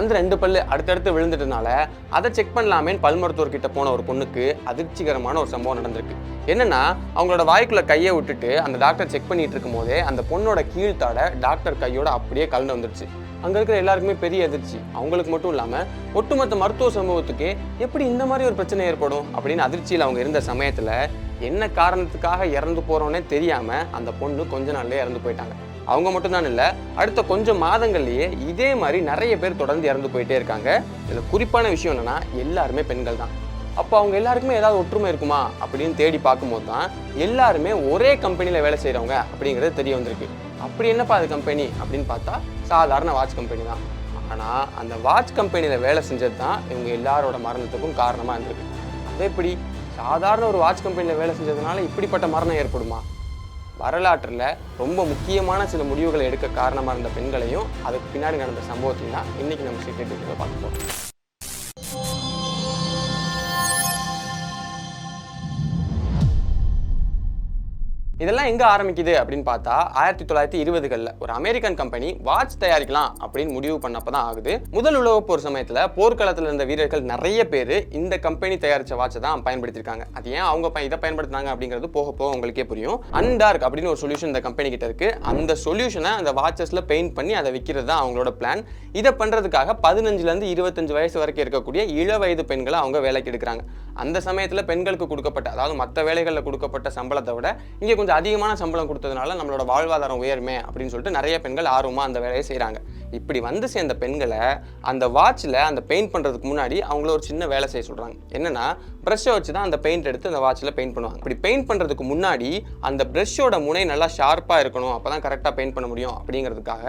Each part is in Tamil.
வந்து 2 பல்லு அடுத்தடுத்து விழுந்துட்டனால அதை செக் பண்ணலாமேன்னு பல் மருத்துவர்கிட்ட போன ஒரு பொண்ணுக்கு அதிர்ச்சிகரமான ஒரு சம்பவம் நடந்திருக்கு. என்னன்னா, அவங்களோட வாய்க்குள்ள கையை விட்டுட்டு அந்த டாக்டர் செக் பண்ணிட்டு இருக்கும் போதே அந்த பொண்ணோட கீழ்த்தாடை டாக்டர் கையோட அப்படியே கலந்து வந்துருச்சு. அங்க இருக்கிற எல்லாருக்குமே பெரிய அதிர்ச்சி. அவங்களுக்கு மட்டும் இல்லாம ஒட்டுமொத்த மருத்துவ சமூகத்துக்கு எப்படி இந்த மாதிரி ஒரு பிரச்சனை ஏற்படும் அப்படின்னு அதிர்ச்சியில் அவங்க இருந்த சமயத்துல என்ன காரணத்துக்காக இறந்து போறோன்னே தெரியாம அந்த பொண்ணு கொஞ்ச நாள்லயே இறந்து போயிட்டாங்க. அவங்க மட்டும்தான் இல்லை, அடுத்த கொஞ்சம் மாதங்கள்லேயே இதே மாதிரி நிறைய பேர் தொடர்ந்து இறந்து போயிட்டே இருக்காங்க. இதில் குறிப்பான விஷயம் என்னன்னா, எல்லாருமே பெண்கள் தான். அப்போ அவங்க எல்லாருக்குமே ஏதாவது ஒற்றுமை இருக்குமா அப்படின்னு தேடி பார்க்கும்போது தான் எல்லாருமே ஒரே கம்பெனியில் வேலை செய்கிறவங்க அப்படிங்கிறது தெரிய வந்திருக்கு. அப்படி என்னப்பா அது கம்பெனி அப்படின்னு பார்த்தா சாதாரண வாட்ச் கம்பெனி தான். ஆனால் அந்த வாட்ச் கம்பெனியில் வேலை செஞ்சது தான் இவங்க எல்லாரோட மரணத்துக்கும் காரணமாக இருந்திருக்கு. அதே எப்படி சாதாரண ஒரு வாட்ச் கம்பெனியில் வேலை செஞ்சதுனால இப்படிப்பட்ட மரணம் ஏற்படுமா? வரலாற்றில் ரொம்ப முக்கியமான சில முடிவுகளை எடுக்க காரணமாக இருந்த பெண்களையும் அதுக்கு பின்னாடி நடந்த சம்பவத்தையும் தான் இன்னைக்கு நம்ம சீக்ரெட் வீடியோவில் பார்க்க போகிறோம். இதெல்லாம் எங்கே ஆரம்பிக்குது அப்படின்னு பார்த்தா 1920களில் ஒரு அமெரிக்கன் கம்பெனி வாட்ச் தயாரிக்கலாம் அப்படின்னு முடிவு பண்ணப்போ தான் ஆகுது. முதல் உலகப் போர் சமயத்தில் போர்க்களத்தில் இருந்த வீரர்கள் நிறைய பேர் இந்த கம்பெனி தயாரித்த வாட்சை தான் பயன்படுத்தியிருக்காங்க. அது ஏன் அவங்க இதை பயன்படுத்தினாங்க அப்படிங்கிறது போக போக உங்களுக்கே புரியும். அன்டார்க் அப்படின்னு ஒரு சொல்யூஷன் இந்த கம்பெனி கிட்ட இருக்கு. அந்த சொல்யூஷனை அந்த வாட்சஸில் பெயிண்ட் பண்ணி அதை விற்கிறது தான் அவங்களோட பிளான். இதை பண்ணுறதுக்காக 15லேருந்து 25 வயசு வரைக்கும் இருக்கக்கூடிய இளவயது பெண்களை அவங்க வேலைக்கு எடுக்கிறாங்க. அந்த சமயத்தில் பெண்களுக்கு கொடுக்கப்பட்ட, அதாவது மற்ற வேலைகளில் கொடுக்கப்பட்ட சம்பளத்தை விட இங்கே கொஞ்சம் அதிகமான சம்பளம் கொடுத்ததுனால நம்மளோட வாழ்வாதாரம் உயருமே அப்படின்னு சொல்லிட்டு நிறைய பெண்கள் ஆர்வமாக அந்த வேலையை செய்கிறாங்க. இப்படி வந்து சேர்ந்த பெண்களை அந்த வாட்சில் அந்த பெயிண்ட் பண்ணுறதுக்கு முன்னாடி அவங்கள ஒரு சின்ன வேலை செய்ய சொல்கிறாங்க. என்னென்னா, ப்ரஷ்ஷை வச்சு தான் அந்த பெயிண்ட் எடுத்து அந்த வாட்சில் பெயிண்ட் பண்ணுவாங்க. இப்படி பெயிண்ட் பண்ணுறதுக்கு முன்னாடி அந்த ப்ரஷ்ஷோட முனை நல்லா ஷார்ப்பாக இருக்கணும், அப்போ தான் கரெக்டாக பெயிண்ட் பண்ண முடியும் அப்படிங்கிறதுக்காக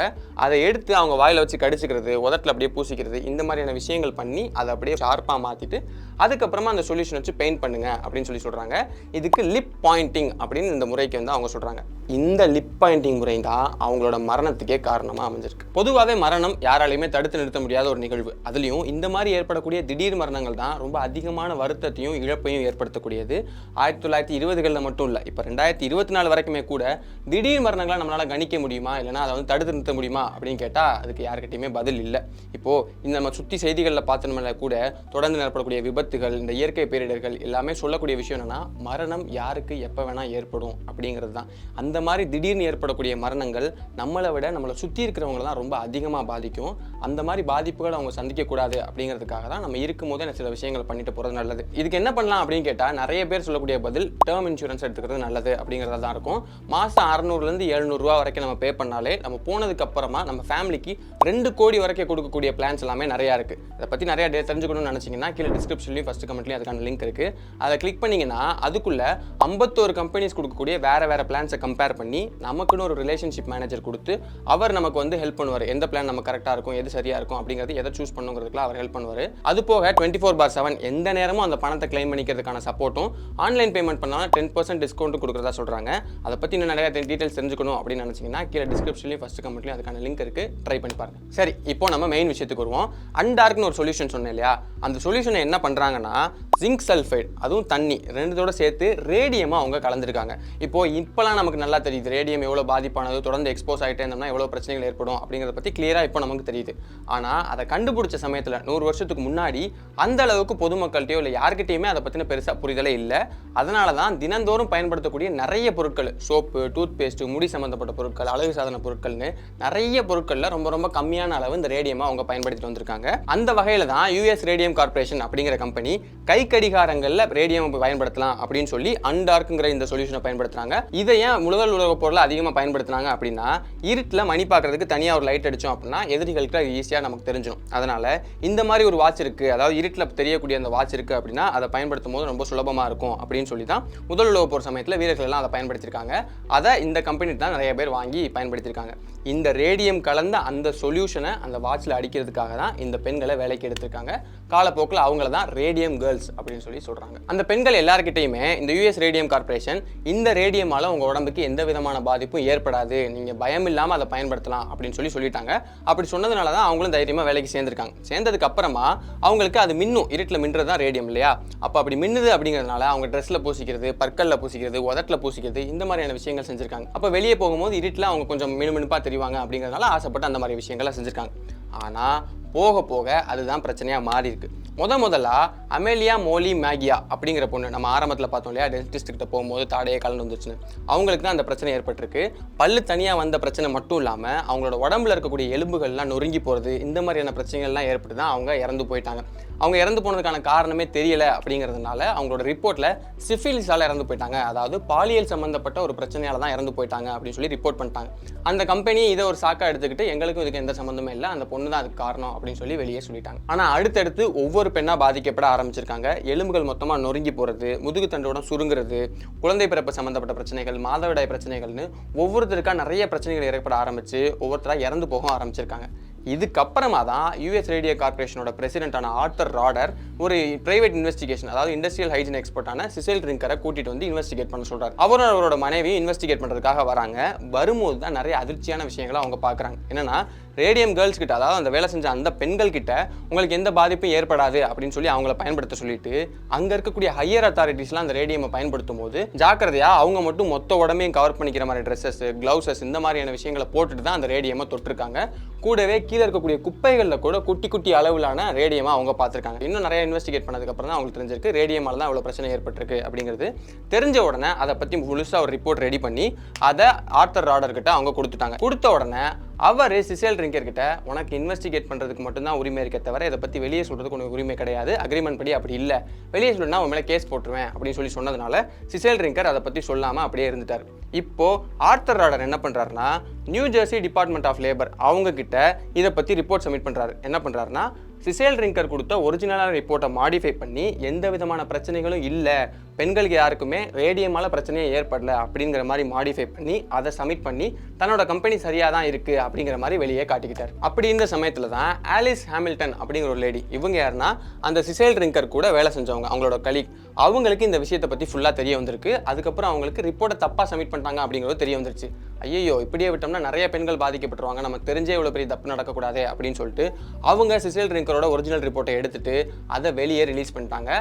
அதை எடுத்து அவங்க வாயில் வச்சு கடிச்சிக்கிறது, உதட்டில் அப்படியே பூசிக்கிறது, இந்த மாதிரியான விஷயங்கள் பண்ணி அதை அப்படியே ஷார்ப்பாக மாற்றிட்டு அதுக்கப்புறமா அந்த சொல்யூஷன் வச்சு பெயிண்ட் பண்ணுங்க அப்படின்னு சொல்கிறாங்க. இதுக்கு லிப் பாயிண்டிங் அப்படின்னு இந்த முறைக்கு வந்து அவங்க சொல்கிறாங்க. இந்த லிப் பாயிண்டிங் முறை தான் அவங்களோட மரணத்துக்கே காரணமாக அமைஞ்சிருக்கு. பொதுவாகவே மரணம் யாராலையுமே தடுத்து நிறுத்த முடியாத ஒரு நிகழ்வு. அதுலேயும் இந்த மாதிரி ஏற்படக்கூடிய திடீர் மரணங்கள் தான் ரொம்ப அதிகமான வருத்தத்தையும் இழப்பையும் ஏற்படுத்தக்கூடியது. 1920களில் மட்டும் இல்லை, இப்போ 2024 வரைக்குமே கூட திடீர் மரணங்களை நம்மளால் கணிக்க முடியுமா, இல்லைனா அதை வந்து தடுத்து நிறுத்த முடியுமா அப்படின்னு கேட்டால் அதுக்கு யாருக்கிட்டையுமே பதில் இல்லை. இப்போது இந்த நம்ம சுற்றி செய்திகளில் பார்த்தோம்னா கூட தொடர்ந்து ஏற்படக்கூடிய விபத்துகள், இந்த இயற்கை பேரிடர்கள் எல்லாமே சொல்லக்கூடிய விஷயம் என்னன்னா, மரணம் யாருக்கு எப்போ வேணால் ஏற்படும் அப்படிங்கிறது தான். அந்த மாதிரி திடீர்னு ஏற்படக்கூடிய மரணங்கள் நம்மளை விட நம்மளை சுற்றி இருக்கிறவங்களை தான் ரொம்ப அதிகமாக பாதிக்கும். அந்த மாதிரி பாதிப்புகள் அவங்க சந்திக்கக்கூடாது அப்படிங்கிறதுக்காக தான் நம்ம இருக்கும் போதே சில விஷயங்கள் பண்ணிட்டு போகிறது நல்லது. இதுக்கு என்ன பண்ணலாம் அப்படின்னு கேட்டால் நிறைய பேர் சொல்லக்கூடிய பதில் டேர்ம் இன்சூரன்ஸ் எடுத்துக்கிறது நல்லது அப்படிங்கிறதா தான் இருக்கும். மாதம் 600லேருந்து 700 ரூபா வரைக்கும் நம்ம பே பண்ணாலே நம்ம போனதுக்கு அப்புறமா நம்ம ஃபேமிலிக்கு 2 கோடி வரைக்கும் கொடுக்கக்கூடிய பிளான்ஸ் எல்லாமே நிறையா இருக்குது. அதை பற்றி நிறையா தெரிஞ்சுக்கணும்னு நினச்சிங்கன்னா கீழே டிஸ்கிரிப்ஷன்லையும் ஃபஸ்ட் கமெண்ட்லையும் அதுக்கான லிங்க் இருக்குது. அதை கிளிக் பண்ணிங்கன்னா அதுக்குள்ளே 51 கம்பெனிஸ் கொடுக்கக்கூடிய வேறு பிளான்ஸை கம்பேர் பண்ணி நமக்குன்னு ஒரு ரிலேஷன்ஷிப் மேனேஜர் கொடுத்து அவர் நமக்கு வந்து ஹெல்ப் பண்ணுவார். எந்த பிளான் நம்ம கரெக்டாக இருக்கும், எது சரியாக இருக்கும் அப்படிங்கிறது, எதை சூஸ் பண்ணுங்கிறதுக்குலாம் அவர் ஹெல்ப் பண்ணுவார். அது போக 24/7 எந்த நேரமும் அந்த பணத்தை கிளைம் பண்ணிக்கிறதுக்கான சப்போர்ட்டும், ஆன்லைன் பேமெண்ட் பண்ணாலும் 10% டிஸ்கவுண்ட்டும் கொடுக்குறதா சொல்கிறாங்க. அதை பற்றி இன்னும் நிறைய டீட்டெயில்ஸ் தெரிஞ்சுக்கணும் அப்படின்னு நினச்சிங்கன்னா கீழே டிஸ்கிரிப்ஷன்லையும் ஃபஸ்ட் கமெண்ட்லையும் அதுக்கான லிங்க் இருக்குது, ட்ரை பண்ணி பாருங்க. சரி, இப்போ நம்ம மெயின் விஷயத்துக்கு வருவோம். அன்டார்க்னு ஒரு சொல்யூஷன் சொன்னேன் இல்லையா, அந்த சொல்யூஷனை என்ன பண்ணுறாங்கன்னா ஜிங்க் சல்ஃபைடு, அதுவும் தண்ணி ரெண்டுத்தோட சேர்த்து ரேடியமாக அவங்க கலந்துருக்காங்க. இப்போலாம் நமக்கு நல்லா தெரியுது ரேடியம் எவ்வளோ பாதிப்பானது, தொடர்ந்து எக்ஸ்போஸ் ஆகிட்டே இருந்தோம்னா எவ்வளோ பிரச்சனைகள் ஏற்படும் அப்படிங்கிறத பற்றி கிளியராக இப்போ நமக்கு தெரியுது. ஆனால் அதை கண்டுபிடிச்ச சமயத்தில் 100 வருஷத்துக்கு முன்னாடி அந்த அளவுக்கு பொதுமக்கள்கிட்டயோ இல்லை யார்கிட்டையுமே அதை பற்றின பெருசாக புரிதலே இல்லை. அதனால தான் தினந்தோறும் பயன்படுத்தக்கூடிய நிறைய பொருட்கள், சோப்பு, டூத் பேஸ்ட்டு, முடி சம்மந்தப்பட்ட பொருட்கள், அழகு சாதன பொருட்கள்னு நிறைய பொருட்களில் ரொம்ப கம்மியான அளவு இந்த ரேடியமாக அவங்க பயன்படுத்திட்டு வந்திருக்காங்க. அந்த வகையில் தான் யூஎஸ் ரேடியம் கார்பரேஷன் அப்படிங்கிற கம்பெனி கை கடிகாரங்களில் ரேடியம் பயன்படுத்தலாம் அப்படின்னு சொல்லி அன்டார்க்குங்கிற இந்த சொல்யூஷனை பயன்படுத்துறாங்க. இதை ஏன் முதல் உலக போரில் அதிகமாக பயன்படுத்தினாங்க அப்படின்னா, இருட்டில் மணி பார்க்கறதுக்கு தனியாக ஒரு லைட் அடித்தோம் அப்படின்னா எதிரிகளுக்கு அது ஈஸியாக நமக்கு தெரிஞ்சிடும். அதனால இந்த மாதிரி ஒரு வாட்ச் இருக்குது, அதாவது இருட்டில் தெரியக்கூடிய அந்த வாட்ச் இருக்குது அப்படின்னா அதை பயன்படுத்தும் போது ரொம்ப சுலபமாக இருக்கும் அப்படின்னு சொல்லி தான் முதல் உலக போர் சமயத்தில் வீரர்கள் எல்லாம் அதை பயன்படுத்தியிருக்காங்க. அதை இந்த கம்பெனி தான் நிறைய பேர் வாங்கி பயன்படுத்தியிருக்காங்க. இந்த ரேடியம் கலந்த அந்த சொல்யூஷனை அந்த வாட்சில் அடிக்கிறதுக்காக தான் இந்த பெண்களை வேலைக்கு எடுத்திருக்காங்க. காலப்போக்கில் அவங்கள தான் ரேடியம் கேர்ள்ஸ் அப்படின்னு சொல்லி சொல்கிறாங்க. அந்த பெண்கள் எல்லாருக்கிட்டையுமே இந்த யூஎஸ் ரேடியம் கார்பரேஷன் இந்த ரேடியமால் உங்கள் உடம்புக்கு எந்த விதமான பாதிப்பும் ஏற்படாது, நீங்கள் பயம் இல்லாமல் அதை பயன்படுத்தலாம் அப்படின்னு சொல்லிட்டாங்க. அப்படி சொன்னதுனால தான் அவங்களும் தைரியமாக வேலைக்கு சேர்ந்துருக்காங்க. சேர்ந்ததுக்கு அப்புறமா அவங்களுக்கு அது மின்னும், இருட்டில் மின்றது தான் ரேடியம் இல்லையா, அப்போ அப்படி மின்னுது அப்படிங்கிறதுனால அவங்க ட்ரெஸ்ஸில் பூசிக்கிறது, பற்களில் பூசிக்கிறது, உதட்டில் பூசிக்கிறது, இந்த மாதிரியான விஷயங்கள் செஞ்சுருக்காங்க. அப்போ வெளியே போகும்போது இருட்டில் அவங்க கொஞ்சம் மினுமினுப்பாக தெரிவாங்க அப்படிங்கிறதுனால ஆசைப்பட்டு அந்த மாதிரி விஷயங்கள்லாம் செஞ்சுருக்காங்க. ஆனால் போக போக அதுதான் பிரச்சனையாக மாறி இருக்கு. முதல்ல அமேலியா மோலி மேகியா அப்படிங்கிற பொண்ணு நம்ம ஆரம்பத்தில் பார்த்தோம் இல்லையா, டென்டிஸ்ட் கிட்ட போகும்போது தாடையே கலந்து வந்துச்சுன்னு, அவங்களுக்கு தான் அந்த பிரச்சனை ஏற்பட்டிருக்கு. பல்லு தனியாக வந்த பிரச்சனை மட்டும் இல்லாமல் அவங்களோட உடம்புல இருக்கக்கூடிய எலும்புகள்லாம் நொறுங்கி போகிறது, இந்த மாதிரியான பிரச்சனைகள்லாம் ஏற்பட்டு தான் அவங்க இறந்து போயிட்டாங்க. அவங்க இறந்து போனதுக்கான காரணமே தெரியல அப்படிங்கிறதுனால அவங்களோட ரிப்போர்ட்டில் சிஃபிலிஸால் இறந்து போயிட்டாங்க, அதாவது பாலியல் சம்மந்தப்பட்ட ஒரு பிரச்சனையால தான் இறந்து போயிட்டாங்க அப்படின்னு சொல்லி ரிப்போர்ட் பண்ணிட்டாங்க. அந்த கம்பெனி இதை ஒரு சாக்கா எடுத்துக்கிட்டு எங்களுக்கும் இதுக்கு எந்த சம்மந்தமே இல்லை, அந்த பொண்ணு தான் அதுக்கு காரணம் அப்படின்னு சொல்லி வெளியே சொல்லிட்டாங்க. ஆனால் அடுத்தடுத்து ஒவ்வொரு பெண்ணாக பாதிக்கப்பட ஆரம்பிச்சிருக்காங்க. எலும்புகள் மொத்தமாக நொறுங்கி போகிறது, முதுகு தண்டோட சுருங்குறது, குழந்தை பிறப்பு சம்மந்தப்பட்ட பிரச்சனைகள், மாதவிடாய் பிரச்சனைகள்னு ஒவ்வொருத்தருக்கா நிறைய பிரச்சனைகள் ஏற்பட ஆரம்பிச்சு ஒவ்வொருத்தராக இறந்து போக ஆரம்பிச்சிருக்காங்க. இதுக்கப்புறமா தான் யூஎஸ் ரேடியோ கார்பரேஷனோட பிரசிடென்டான ஆர்த்தர் ராடர் ஒரு பிரைவேட் இன்வெஸ்டிகேஷன், அதாவது இண்டஸ்ட்ரியல் ஹைஜீன் எக்ஸ்பர்ட்டான சிசெல் ட்ரிங்கரை கூட்டிட்டு வந்து இன்வெஸ்டிகேட் பண்ண சொல்றாரு. அவரோட மனைவி இன்வெஸ்டிகேட் பண்றதுக்காக வராங்க. வரும்போது தான் நிறைய அதிர்ச்சியான விஷயங்களை அவங்க பார்க்குறாங்க. என்னன்னா, ரேடியம் கேர்ள்ஸ் கிட்ட, அதாவது அந்த வேலை செஞ்ச அந்த பெண்கள் கிட்ட உங்களுக்கு எந்த பாதிப்பும் ஏற்படாது அப்படின்னு சொல்லி அவங்கள பயன்படுத்த சொல்லிட்டு, அங்க இருக்கக்கூடிய ஹையர் அத்தாரிட்டிஸ்லாம் அந்த ரேடியம் பயன்படுத்தும் போது ஜாக்கிரதையா அவங்க மட்டும் மொத்த உடம்பையும் கவர் பண்ணிக்கிற மாதிரி ட்ரெஸ்ஸஸ், கிளவுசஸ், இந்த மாதிரியான விஷயங்களை போட்டுட்டு தான் அந்த ரேடியமை தொட்டிருக்காங்க. கூடவே கீழே இருக்கக்கூடிய குப்பைகளில் கூட குட்டி குட்டி அளவிலான ரேடியமாக அவங்க பார்த்துருக்காங்க. இன்னும் நிறைய இன்வெஸ்டிகேட் பண்ணதுக்கப்புறம் தான் அவங்களுக்கு தெரிஞ்சிருக்கு ரேடியமால தான் அவ்வளோ பிரச்சனை ஏற்பட்டிருக்கு அப்படிங்கிறது. தெரிஞ்ச உடனே அதை பற்றி முழுசாக ஒரு ரிப்போர்ட் ரெடி பண்ணி அதை ஆர்த்தர் ராடர் கிட்ட அவங்க கொடுத்துட்டாங்க. கொடுத்த உடனே அவர் சிசெல் ட்ரிங்கர் கிட்ட, உனக்கு இன்வெஸ்டிகேட் பண்ணுறதுக்கு மட்டும்தான் உரிமை இருக்க தவிர இதை பற்றி வெளியே சொல்கிறதுக்கு உனக்கு உரிமை கிடையாது, அக்ரிமெண்ட் படி அப்படி இல்லை, வெளியே சொல்லணும்னா உன் மேலே கேஸ் போட்டுருவேன் அப்படின்னு சொல்லி சொன்னதுனால சிசெல் ட்ரிங்கர் அதை பற்றி சொல்லாமல் அப்படியே இருந்துட்டார். இப்போ ஆர்த்தர் ராடர் என்ன பண்ணுறாருன்னா, New Jersey Department of Labor அவங்க கிட்ட இதை பற்றி ரிப்போர்ட் சப்மிட் பண்ணுறாரு. என்ன பண்ணுறாருன்னா, சிசெல் ட்ரிங்கர் கொடுத்த ஒரிஜினலான ரிப்போர்ட்டை மாடிஃபை பண்ணி எந்த விதமான பிரச்சனைகளும் இல்லை, பெண்களுக்கு யாருக்குமே ரேடியமால பிரச்சனையே ஏற்படல அப்படிங்கிற மாதிரி மாடிஃபை பண்ணி அதை சப்மிட் பண்ணி தன்னோட கம்பெனி சரியாக தான் இருக்குது அப்படிங்கிற மாதிரி வெளியே காட்டிக்கிட்டார். அப்படி இந்த சமயத்தில் தான் ஆலிஸ் ஹாமில்டன் அப்படிங்கிற ஒரு லேடி, இவங்க யாருன்னா அந்த சிசெல் ட்ரிங்கர் கூட வேலை செஞ்சவங்க, அவங்களோட கலீக், அவங்களுக்கு இந்த விஷயத்தை பற்றி ஃபுல்லாக தெரிய வந்திருக்கு. அதுக்கப்புறம் அவங்களுக்கு ரிப்போர்ட்டை தப்பாக சப்மிட் பண்ணிட்டாங்க அப்படிங்கிறது தெரிய வந்துருச்சு. ஐயோ, இப்படியே விட்டோம்னா நிறைய பெண்கள் பாதிக்கப்பட்டுருவாங்க, நமக்கு தெரிஞ்சே இவ்வளோ பெரிய தப்பு நடக்கக்கூடாது அப்படின்னு சொல்லிட்டு அவங்க சிசெல் ட்ரிங்கரோட ஒரிஜினல் ரிப்போர்ட்டை எடுத்துட்டு அதை வெளியே ரிலீஸ் பண்ணிட்டாங்க.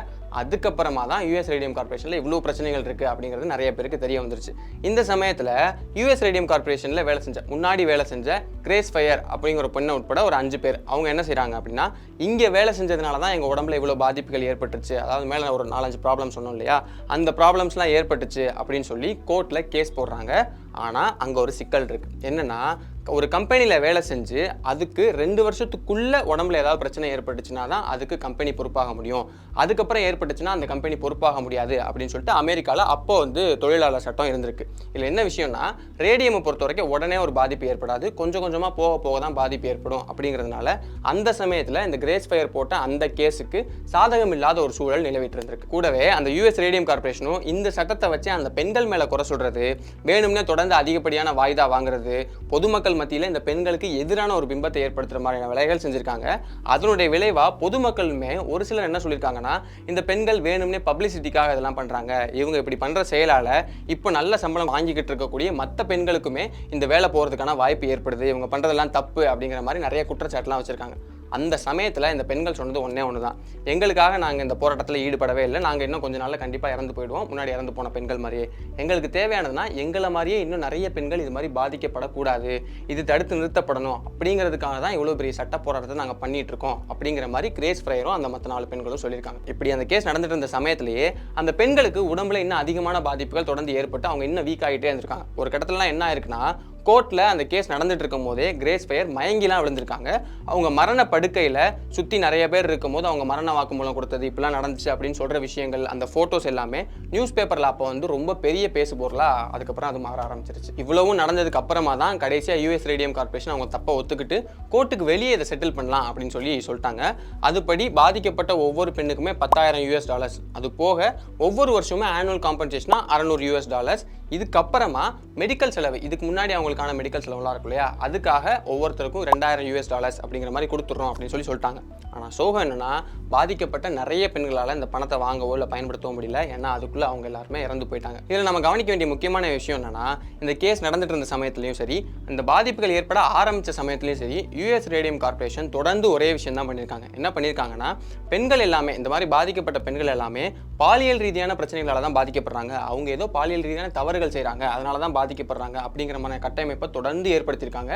அதுக்கப்புறமா தான் யூஎஸ் ரேடியம் கார்பரேஷனில் இவ்வளோ பிரச்சனைகள் இருக்குது அப்படிங்கிறது நிறைய பேருக்கு தெரிய வந்துருச்சு. இந்த சமயத்தில் யூஎஸ் ரேடியம் கார்பரேஷனில் முன்னாடி வேலை செஞ்ச கிரேஸ் ஃபயர் அப்படிங்கிற பெண்ணை உட்பட ஒரு 5 பேர் அவங்க என்ன செய்கிறாங்க அப்படின்னா, இங்கே வேலை செஞ்சதுனால தான் எங்கள் உடம்புல இவ்வளோ பாதிப்புகள் ஏற்பட்டுச்சு, அதாவது மேலே ஒரு 4-5 ப்ராப்ளம் சொன்னோம் இல்லையா, அந்த ப்ராப்ளம்ஸ்லாம் ஏற்பட்டுச்சு அப்படின்னு சொல்லி கோர்ட்டில் கேஸ் போடுறாங்க. ஆனால் அங்கே ஒரு சிக்கல் இருக்குது. என்னென்னா, ஒரு கம்பெனியில் வேலை செஞ்சு அதுக்கு 2 வருஷத்துக்குள்ள உடம்புல ஏதாவது பிரச்சனை ஏற்பட்டுச்சுன்னா தான் அதுக்கு கம்பெனி பொறுப்பாக முடியும், அதுக்கப்புறம் ஏற்பட்டுச்சுன்னா அந்த கம்பெனி பொறுப்பாக முடியாது அப்படின்னு சொல்லிட்டு அமெரிக்காவில் அப்போ தொழிலாளர் சட்டம் இருந்திருக்கு. இதில் என்ன விஷயம்னா, ரேடியமை பொறுத்த வரைக்கும் உடனே ஒரு பாதிப்பு ஏற்படாது, கொஞ்சம் கொஞ்சமாக போக போக தான் பாதிப்பு ஏற்படும். அப்படிங்கிறதுனால அந்த சமயத்தில் இந்த கிரேஸ் ஃபயர் போட்ட அந்த கேஸுக்கு சாதகம் இல்லாத ஒரு சூழல் நிலவிட்டு இருந்திருக்கு. கூடவே அந்த யூஎஸ் ரேடியம் கார்பரேஷனும் இந்த சட்டத்தை வச்சு அந்த பெண்கள் மேலே குறை சொல்றது, வேணும்னே தொடர்ந்து அதிகப்படியான வாய்தா வாங்குறது, பொதுமக்கள் மத்தியில் இந்த பெண்களுக்கு எதிரான ஒரு பிம்பத்தை ஏற்படுத்துற மாதிரியான வேலைகள் செஞ்சிருக்காங்க. அதனுடைய விளைவா பொதுமக்களுமே ஒரு சிலர் என்ன சொல்லியிருக்காங்கன்னா, இந்த பெண்கள் வேணும்னே பப்ளிசிட்டிக்காக இதெல்லாம் பண்றாங்க, இவங்க இப்படி பண்ற செயலால இப்போ நல்ல சம்பளம் வாங்கிக்கிட்டு இருக்கக்கூடிய மற்ற பெண்களுக்குமே இந்த வேலை போறதுக்கான வாய்ப்பு ஏற்படுது, இவங்க பண்றதெல்லாம் தப்பு அப்படிங்கிற மாதிரி நிறைய குற்றச்சாட்டுலாம் வச்சிருக்காங்க. அந்த சமயத்தில் இந்த பெண்கள் சொன்னது ஒன்று தான், எங்களுக்காக நாங்கள் இந்த போராட்டத்தில் ஈடுபடவே இல்லை, நாங்கள் இன்னும் கொஞ்ச நாளில் கண்டிப்பாக இறந்து போயிடுவோம், முன்னாடி இறந்து போன பெண்கள் மாதிரியே. எங்களுக்கு தேவையானதுன்னா எங்களை மாதிரியே இன்னும் நிறைய பெண்கள் இது மாதிரி பாதிக்கப்படக்கூடாது, இது தடுத்து நிறுத்தப்படணும் அப்படிங்கிறதுக்காக தான் இவ்வளோ பெரிய சட்ட போராட்டத்தை நாங்கள் பண்ணிட்டு இருக்கோம் அப்படிங்கிற மாதிரி கிரேஸ் ஃபயரும் அந்த மற்ற 4 பெண்களும் சொல்லியிருக்காங்க. இப்படி அந்த கேஸ் நடந்துட்டு இருந்த சமயத்திலேயே அந்த பெண்களுக்கு உடம்புல இன்னும் அதிகமான பாதிப்புகள் தொடர்ந்து ஏற்பட்டு அவங்க இன்னும் வீக் ஆகிட்டே இருந்திருக்காங்க. ஒரு கட்டத்துலலாம் என்ன ஆயிருக்குன்னா, கோர்ட்டில் அந்த கேஸ் நடந்துட்டு இருக்கும் போதே கிரேஸ் ஃபயர் மயங்கிலாம் விழுந்திருக்காங்க. அவங்க மரண படுக்கையில் சுற்றி நிறைய பேர் இருக்கும் போது அவங்க மரண வாக்குமூலம் கொடுத்தது, இப்படிலாம் நடந்துச்சு அப்படின்னு சொல்கிற விஷயங்கள், அந்த ஃபோட்டோஸ் எல்லாமே நியூஸ் பேப்பரில் அப்போ ரொம்ப பெரிய பேசு பொருளாக அதுக்கப்புறம் அது மாற ஆரம்பிச்சிருச்சு. இவ்வளவும் நடந்ததுக்கு அப்புறமா தான் கடைசியாக யூஎஸ் ரேடியம் கார்பரேஷன் அவங்க தப்பை ஒத்துக்கிட்டு கோர்ட்டுக்கு வெளியே இதை செட்டில் பண்ணலாம் அப்படின்னு சொல்லி சொல்லிட்டாங்க. அதுபடி பாதிக்கப்பட்ட ஒவ்வொரு பெண்ணுக்குமே $10,000, அது போக ஒவ்வொரு வருஷமும் ஆனுவல் காம்பன்சேஷனாக $600. இதுக்கப்புறமா மெடிக்கல் செலவு, இதுக்கு முன்னாடி அவங்களுக்கான மெடிக்கல் செலவுலாம் இருக்கும் இல்லையா, அதுக்காக ஒவ்வொருத்தருக்கும் $2,000 அப்படிங்கிற மாதிரி கொடுத்துட்றோம் அப்படின்னு சொல்லிட்டாங்க. ஆனால் சோகம் என்னன்னா, பாதிக்கப்பட்ட நிறைய பெண்களால் இந்த பணத்தை வாங்கவோ இல்லை பயன்படுத்தவோ முடியல, ஏன்னா அதுக்குள்ளே அவங்க எல்லாருமே இறந்து போயிட்டாங்க. இதில் நம்ம கவனிக்க வேண்டிய முக்கியமான விஷயம் என்னன்னா, இந்த கேஸ் நடந்துட்டு இருந்த சமயத்துலையும் சரி, இந்த பாதிப்புகள் ஏற்பட ஆரம்பித்த சமயத்துலையும் சரி, யூஎஸ் ரேடியம் கார்பரேஷன் தொடர்ந்து ஒரே விஷயம் தான் பண்ணியிருக்காங்க. என்ன பண்ணியிருக்காங்கன்னா, பெண்கள் எல்லாமே, இந்த மாதிரி பாதிக்கப்பட்ட பெண்கள் எல்லாமே பாலியல் ரீதியான பிரச்சனைகளால் தான் பாதிக்கப்படுறாங்க, அவங்க ஏதோ பாலியல் ரீதியான தவறுகள் தவறுகள் செய்கிறாங்க, அதனால தான் பாதிக்கப்படுறாங்க அப்படிங்கிற மாதிரி கட்டமைப்பை தொடர்ந்து ஏற்படுத்தியிருக்காங்க.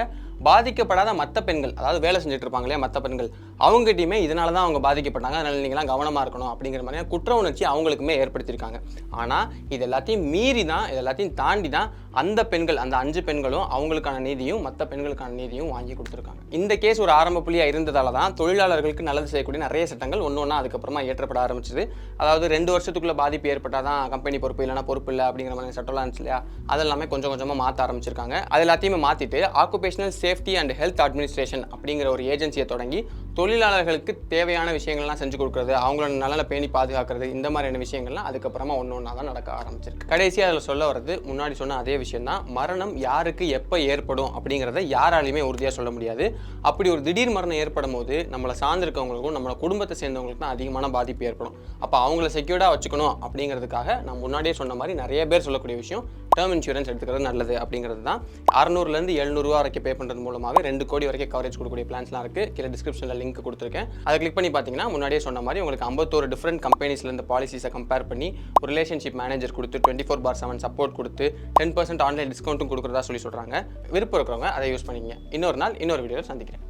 பாதிக்கப்படாத மற்ற பெண்கள், அதாவது வேலை செஞ்சுட்டு இருப்பாங்க இல்லையா மற்ற பெண்கள், அவங்ககிட்டயுமே இதனால தான் அவங்க பாதிக்கப்பட்டாங்க, அதனால நீங்களாம் கவனமாக இருக்கணும் அப்படிங்கிற மாதிரியான குற்ற உணர்ச்சி அவங்களுக்குமே ஏற்படுத்தியிருக்காங்க. ஆனால் இது எல்லாத்தையும் மீறி தான், இது எல்லாத்தையும் தாண்டி தான் அந்த பெண்கள், அந்த 5 பெண்களும் அவங்களுக்கான நீதியும் மற்ற பெண்களுக்கான நீதியும் வாங்கி கொடுத்துருக்காங்க. இந்த கேஸ் ஒரு ஆரம்ப புள்ளியாக இருந்ததால தான் தொழிலாளர்களுக்கு நல்லது செய்யக்கூடிய நிறைய சட்டங்கள் ஒன்று ஒன்றா அதுக்கப்புறமா ஏற்றப்பட ஆரம்பிச்சது. அதாவது 2 வருஷத்துக்குள்ள பாதிப்பு ஏற்பட்டால் தான் கம்பெனி பொறுப்பு, இல்லைனா பொறுப்பு இல்லை அப்படிங்கிற மாதிரி சட்டம்லாம் இருந்துச்சு இல்லையா, அதெல்லாமே கொஞ்சம் கொஞ்சமாக மாற்ற ஆரம்பிச்சிருக்காங்க. அது எல்லாத்தையுமே மாற்றிட்டு occupational safety and health administration அப்படிங்கிற ஒரு ஏஜென்சியை தொடங்கி தொழிலாளர்களுக்கு தேவையான விஷயங்கள்லாம் செஞ்சு கொடுக்குறது, அவங்களோட நலனை பேணி பாதுகாக்கிறது, இந்த மாதிரியான விஷயங்கள்லாம் அதுக்கப்புறமா ஒன்று ஒன்றா தான் நடக்க ஆரம்பிச்சிருக்கு. கடைசியாக அதில் சொல்ல வர்றது முன்னாடி சொன்ன அதே விஷயம் தான், மரணம் யாருக்கு எப்போ ஏற்படும் அப்படிங்கிறத யாராலையுமே உறுதியாக சொல்ல முடியாது. அப்படி ஒரு திடீர் மரணம் ஏற்படும் போது நம்மளை சார்ந்திருக்கவங்களுக்கும் நம்மளோட குடும்பத்தை சேர்ந்தவங்களுக்கு தான் அதிகமான பாதிப்பு ஏற்படும். அப்போ அவங்கள செக்யூர்டாக வச்சுக்கணும் அப்படிங்கிறதுக்காக நான் முன்னாடியே சொன்ன மாதிரி நிறைய பேர் சொல்லக்கூடிய விஷயம் டேர்ம் இன்சூரன்ஸ் எடுத்துக்கிறது நல்லது அப்படிங்கிறது தான். 600லேருந்து 700 ரூபா வரைக்கும் பே பண்ணுறது மூலமாகவே 2 கோடி வரைக்கும் கவரேஜ் கொடுக்கக்கூடிய பிளான்ஸ்லாம் இருக்குது. கீழே டிஸ்கிரிப்ஷனில் லிங்க் கொடுத்துருக்கேன். அதை கிளிக் பண்ணி பார்த்தீங்கன்னா முன்னாடியே சொன்ன மாதிரி உங்களுக்கு 51 டிஃப்ரெண்ட் கம்பெனிஸ்லேருந்து பாலிசிஸை கம்பேர் பண்ணி ஒரு ரிலேஷன்ஷிப் மேனேஜர் கொடுத்து 24/7 சப்போர்ட் கொடுத்து 10% ஆன்லைன் டிஸ்கவுண்ட்டும் கொடுக்குறதா சொல்கிறாங்க. விருப்பம் இருக்கிறவங்க அதை யூஸ் பண்ணிக்கங்க. இன்னொரு நாள் இன்னொரு வீடியோவில் சந்திக்கிறேன்.